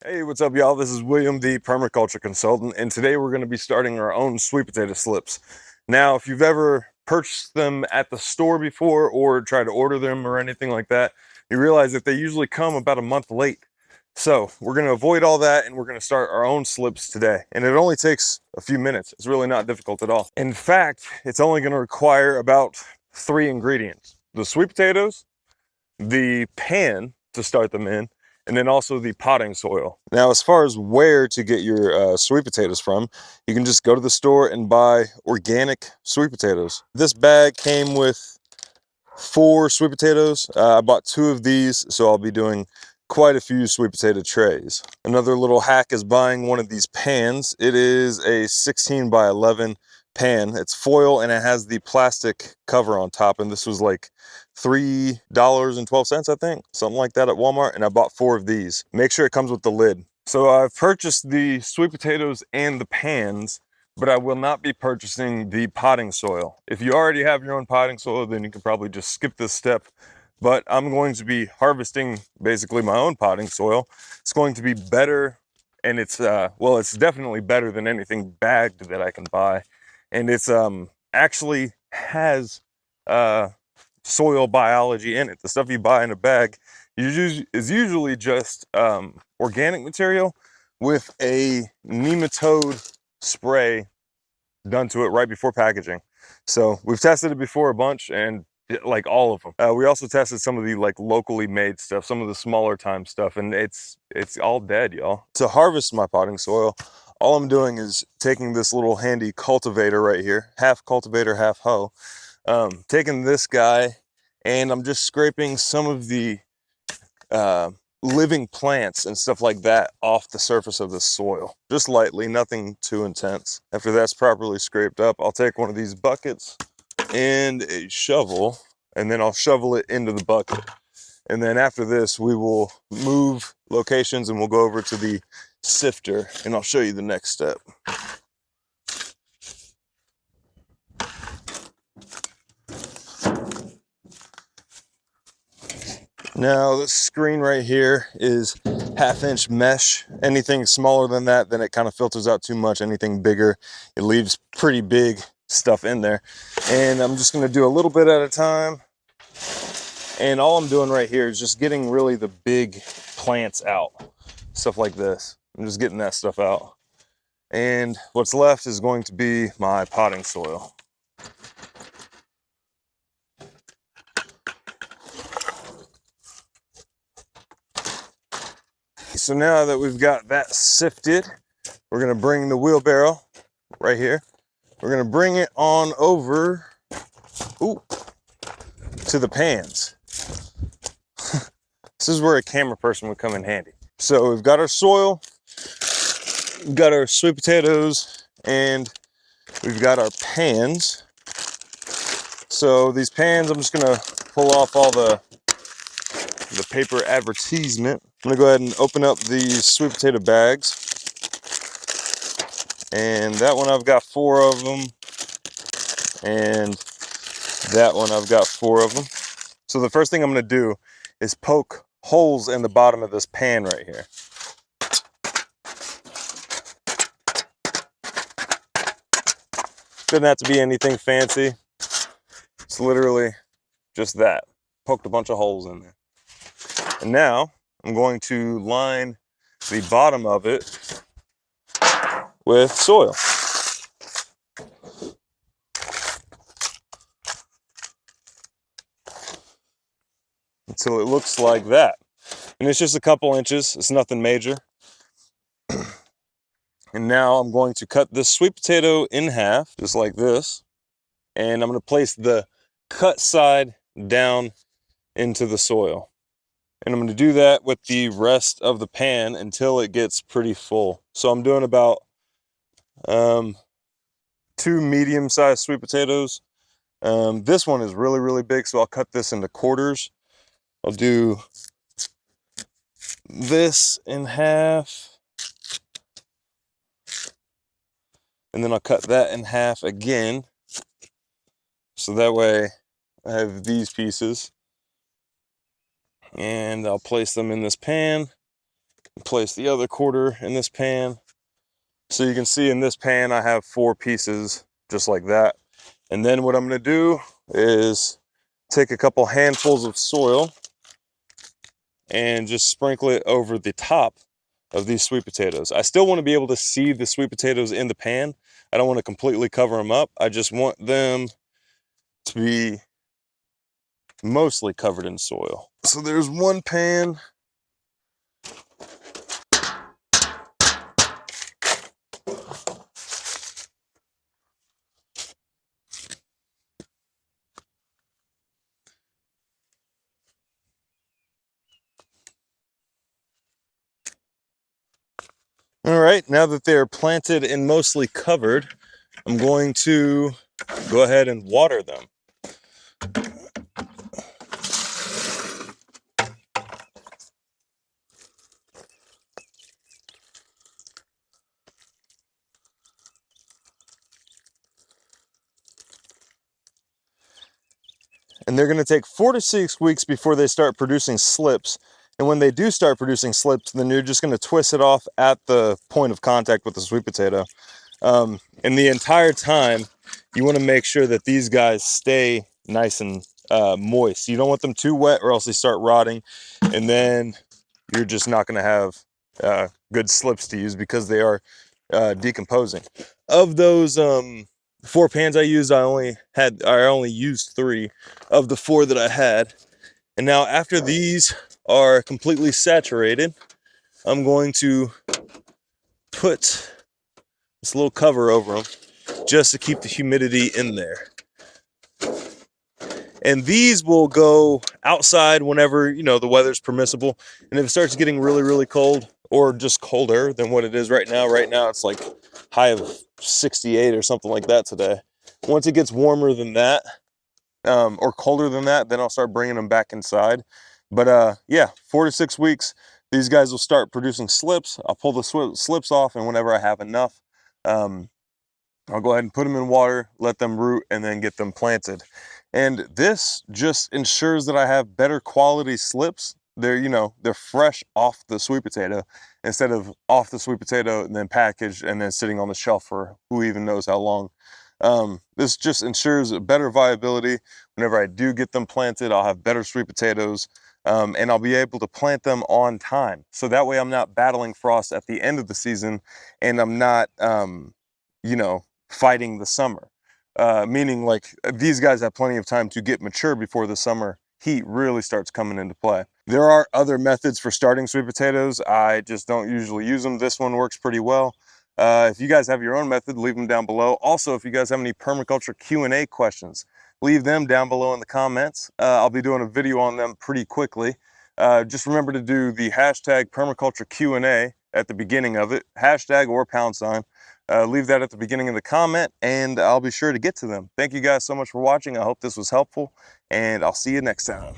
Hey, what's up, y'all? This is William, the permaculture consultant, and today we're going to be starting our own sweet potato slips. Now, if you've ever purchased them at the store before or tried to order them or anything like that, you realize that they usually come about a month late. So we're going to avoid all that and we're going to start our own slips today. And it only takes a few minutes. It's really not difficult at all. In fact, it's only going to require about 3 ingredients: the sweet potatoes, the pan to start them in, and then also the potting soil. Now, as far as where to get your sweet potatoes from, you can just go to the store and buy organic sweet potatoes. This bag came with 4 sweet potatoes. I bought 2 of these, so I'll be doing quite a few sweet potato trays. Another little hack is buying one of these pans. It is a 16 by 11 pan. It's foil and it has the plastic cover on top, and this was like $3.12, I think, something like that, at Walmart, and I bought 4 of these. Make sure it comes with the lid. So I've purchased the sweet potatoes and the pans, but I will not be purchasing the potting soil. If you already have your own potting soil, then you can probably just skip this step. But I'm going to be harvesting basically my own potting soil. It's going to be better, and it's well, it's definitely better than anything bagged that I can buy. And it's actually has soil biology in it. The stuff you buy in a bag is usually just organic material with a nematode spray done to it right before packaging. So we've tested it before a bunch, and like all of them. We also tested some of the like locally made stuff, some of the smaller time stuff, and it's all dead, y'all. To harvest my potting soil, all I'm doing is taking this little handy cultivator right here, half cultivator, half hoe. Taking this guy, and I'm just scraping some of the living plants and stuff like that off the surface of the soil, just lightly, nothing too intense. After that's properly scraped up, I'll take one of these buckets and a shovel, and then I'll shovel it into the bucket. And then after this, we will move locations and we'll go over to the sifter, and I'll show you the next step. Now this screen right here is 1/2 inch mesh. Anything smaller than that, then it kind of filters out too much. Anything bigger, it leaves pretty big stuff in there. And I'm just gonna do a little bit at a time. And all I'm doing right here is just getting really the big plants out. Stuff like this. I'm just getting that stuff out. And what's left is going to be my potting soil. So now that we've got that sifted, we're gonna bring the wheelbarrow right here. We're gonna bring it on over to the pans. This is where a camera person would come in handy. So we've got our soil, we've got our sweet potatoes, and we've got our pans. So these pans, I'm just gonna pull off all the paper advertisement. I'm gonna go ahead and open up these sweet potato bags. And that one I've got 4 of them. And that one I've got 4 of them. So the first thing I'm gonna do is poke holes in the bottom of this pan right here. Doesn't have to be anything fancy. It's literally just that. Poked a bunch of holes in there. And now I'm going to line the bottom of it with soil. Until it looks like that. And it's just a couple inches, it's nothing major. And now I'm going to cut this sweet potato in half, just like this. And I'm going to place the cut side down into the soil. And I'm going to do that with the rest of the pan until it gets pretty full. So I'm doing about 2 medium-sized sweet potatoes. This one is really, really big, so I'll cut this into quarters. I'll do this in half, and then I'll cut that in half again. So that way I have these pieces, and I'll place them in this pan, Place the other quarter in this pan. So you can see in this pan I have 4 pieces just like that. And then what I'm going to do is take a couple handfuls of soil and just sprinkle it over the top of these sweet potatoes. I still want to be able to see the sweet potatoes in the pan. I don't want to completely cover them up. I just want them to be mostly covered in soil. So there's one pan. All right, now that they're planted and mostly covered, I'm going to go ahead and water them. And they're going to take 4 to 6 weeks before they start producing slips. And when they do start producing slips, then you're just going to twist it off at the point of contact with the sweet potato. And the entire time, you want to make sure that these guys stay nice and moist. You don't want them too wet or else they start rotting. And then you're just not going to have good slips to use because they are decomposing. Of those 4 pans I used, I only used 3 of the 4 that I had. And now after these are completely saturated, I'm going to put this little cover over them just to keep the humidity in there. And these will go outside whenever, you know, the weather's permissible. And if it starts getting really, really cold or just colder than what it is right now it's like high of 68 or something like that today. Once it gets warmer than that, or colder than that, then I'll start bringing them back inside. But yeah, 4 to 6 weeks, these guys will start producing slips. I'll pull the slips off, and whenever I have enough, I'll go ahead and put them in water, let them root, and then get them planted. And this just ensures that I have better quality slips. They're, you know, they're fresh off the sweet potato instead of off the sweet potato and then packaged and then sitting on the shelf for who even knows how long. This just ensures a better viability. Whenever I do get them planted, I'll have better sweet potatoes, and I'll be able to plant them on time. So that way I'm not battling frost at the end of the season, and I'm not, you know, fighting the summer. Meaning like these guys have plenty of time to get mature before the summer heat really starts coming into play. There are other methods for starting sweet potatoes. I just don't usually use them. This one works pretty well. If you guys have your own method, leave them down below. Also, if you guys have any permaculture Q&A questions, leave them down below in the comments. I'll be doing a video on them pretty quickly. Just remember to do the hashtag permaculture Q&A at the beginning of it, hashtag or #. Leave that at the beginning of the comment, and I'll be sure to get to them. Thank you guys so much for watching. I hope this was helpful, and I'll see you next time.